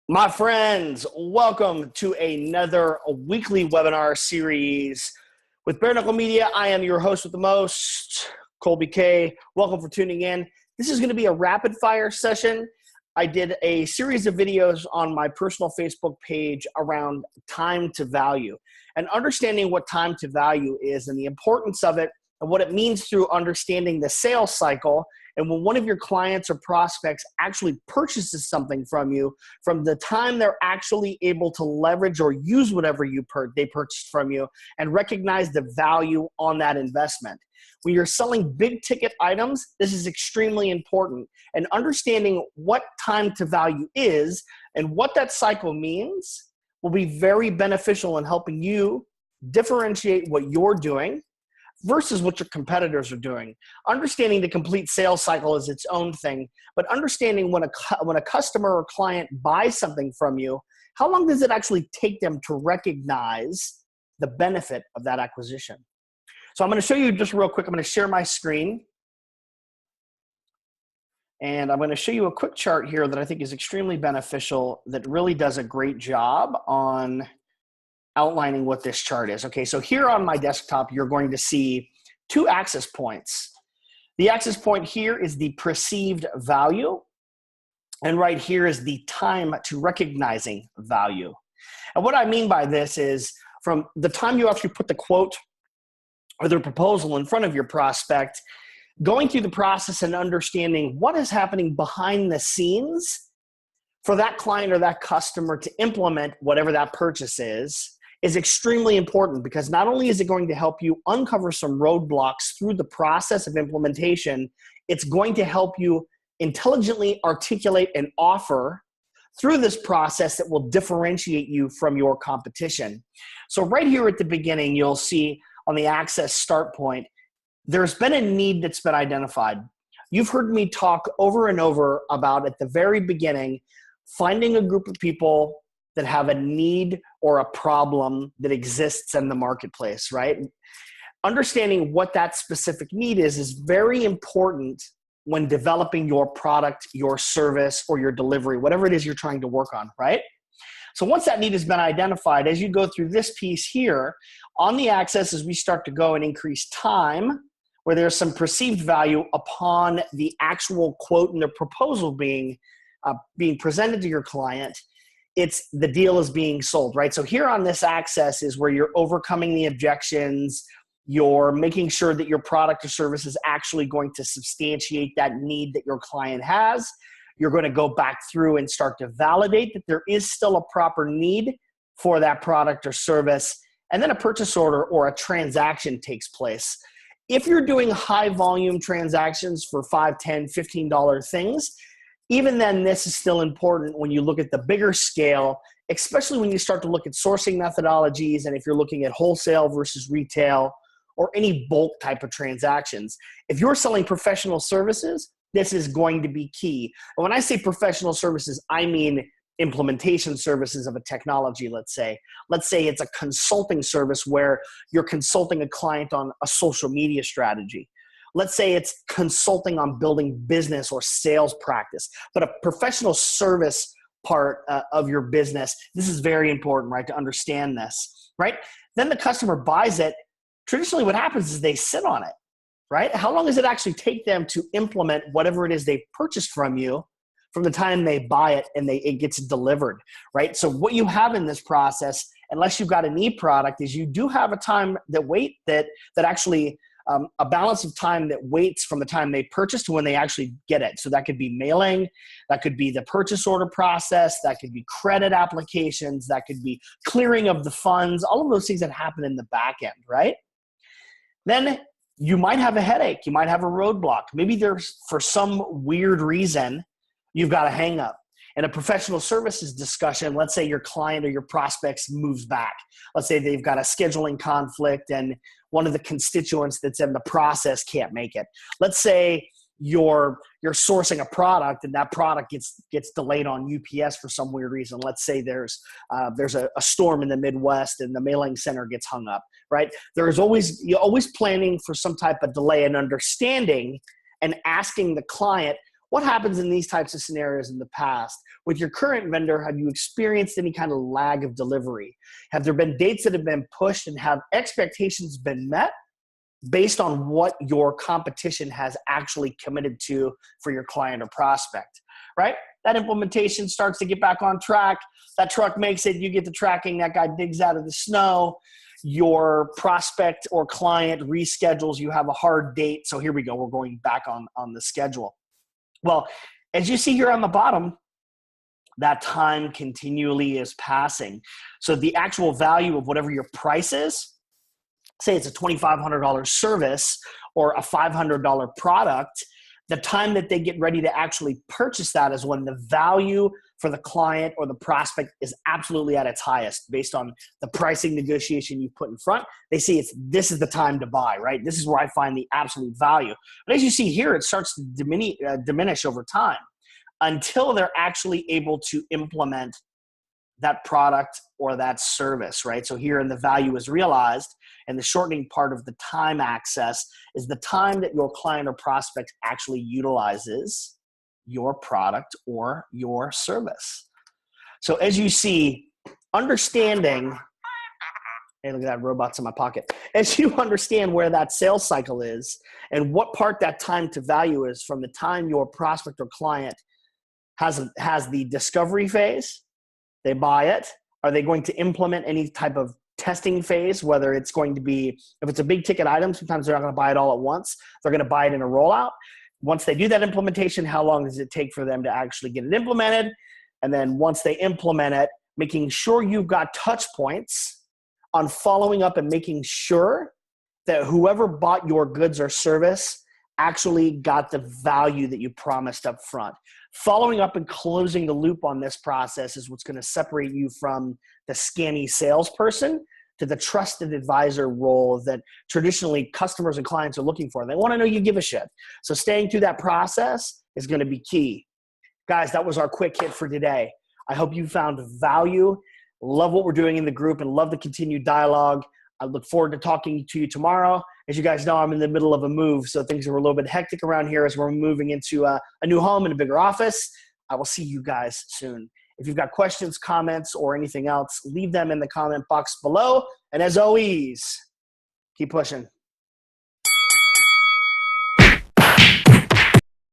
My friends, welcome to another weekly webinar series with Bare Knuckle Media. I am your host with the most, Kolby K. Welcome for tuning in. This is going to be a rapid fire session. I did a series of videos on my personal Facebook page around time to value and understanding what time to value is and the importance of it and what it means through understanding the sales cycle. And when one of your clients or prospects actually purchases something from you, from the time they're actually able to leverage or use whatever they purchased from you and recognize the value on that investment. When you're selling big ticket items, this is extremely important. And understanding what time to value is and what that cycle means will be very beneficial in helping you differentiate what you're doing versus what your competitors are doing. Understanding the complete sales cycle is its own thing, but understanding when a customer or client buys something from you, how long does it actually take them to recognize the benefit of that acquisition? So I'm going to show you just real quick. I'm going to share my screen. And I'm going to show you a quick chart here that I think is extremely beneficial that really does a great job on outlining what this chart is. Okay, so here on my desktop, you're going to see two access points. The access point here is the perceived value, and right here is the time to recognizing value. And what I mean by this is from the time you actually put the quote or the proposal in front of your prospect, going through the process and understanding what is happening behind the scenes for that client or that customer to implement whatever that purchase is extremely important, because not only is it going to help you uncover some roadblocks through the process of implementation, it's going to help you intelligently articulate an offer through this process that will differentiate you from your competition. So right here at the beginning, you'll see on the access start point, there's been a need that's been identified. You've heard me talk over and over about at the very beginning, finding a group of people that have a need or a problem that exists in the marketplace, right? Understanding what that specific need is very important when developing your product, your service, or your delivery, whatever it is you're trying to work on, right? So once that need has been identified, as you go through this piece here, on the access as we start to go and increase time, where there's some perceived value upon the actual quote and the proposal being presented to your client, it's the deal is being sold, right? So here on this access is where you're overcoming the objections, you're making sure that your product or service is actually going to substantiate that need that your client has. You're going to go back through and start to validate that there is still a proper need for that product or service, and then a purchase order or a transaction takes place. If you're doing high volume transactions for $5, $10, $15 things, even then, this is still important when you look at the bigger scale, especially when you start to look at sourcing methodologies and if you're looking at wholesale versus retail or any bulk type of transactions. If you're selling professional services, this is going to be key. And when I say professional services, I mean implementation services of a technology, let's say. Let's say it's a consulting service where you're consulting a client on a social media strategy. Let's say it's consulting on building business or sales practice, but a professional service part of your business, this is very important, right, to understand this, right? Then the customer buys it. Traditionally, what happens is they sit on it, right? How long does it actually take them to implement whatever it is they've purchased from you from the time they buy it and it gets delivered, right? So what you have in this process, unless you've got an e-product, is you do have a time that actually a balance of time that waits from the time they purchase to when they actually get it. So that could be mailing, that could be the purchase order process, that could be credit applications, that could be clearing of the funds, all of those things that happen in the back end, right? Then you might have a headache, you might have a roadblock. Maybe there's, for some weird reason, you've got a hang up. In a professional services discussion, let's say your client or your prospects moves back. Let's say they've got a scheduling conflict and one of the constituents that's in the process can't make it. Let's say you're sourcing a product and that product gets delayed on UPS for some weird reason. Let's say there's a storm in the Midwest and the mailing center gets hung up, right? You're always planning for some type of delay and understanding and asking the client, what happens in these types of scenarios in the past? With your current vendor, have you experienced any kind of lag of delivery? Have there been dates that have been pushed, and have expectations been met based on what your competition has actually committed to for your client or prospect, right? That implementation starts to get back on track. That truck makes it, you get the tracking, that guy digs out of the snow, your prospect or client reschedules, you have a hard date. So here we go, we're going back on the schedule. Well, as you see here on the bottom, that time continually is passing. So the actual value of whatever your price is, say it's a $2,500 service or a $500 product, the time that they get ready to actually purchase that is when the value for the client or the prospect is absolutely at its highest based on the pricing negotiation you put in front. They see this is the time to buy, right? This is where I find the absolute value. But as you see here, it starts to diminish over time until they're actually able to implement that product or that service, right? So here, the value is realized, and the shortening part of the time access is the time that your client or prospect actually utilizes your product or your service. So as you see, understanding, hey, look at that, robot's in my pocket. As you understand where that sales cycle is and what part that time to value is from the time your prospect or client has the discovery phase, they buy it. Are they going to implement any type of testing phase, whether it's going to be, if it's a big ticket item, sometimes they're not going to buy it all at once. They're going to buy it in a rollout. Once they do that implementation, how long does it take for them to actually get it implemented? And then once they implement it, making sure you've got touch points on following up and making sure that whoever bought your goods or service actually got the value that you promised up front. Following up and closing the loop on this process is what's going to separate you from the scammy salesperson to the trusted advisor role that traditionally customers and clients are looking for. They want to know you give a shit. So staying through that process is going to be key. Guys, that was our quick hit for today. I hope you found value. Love what we're doing in the group and love the continued dialogue. I look forward to talking to you tomorrow. As you guys know, I'm in the middle of a move, so things are a little bit hectic around here as we're moving into a new home and a bigger office. I will see you guys soon. If you've got questions, comments, or anything else, leave them in the comment box below. And as always, keep pushing.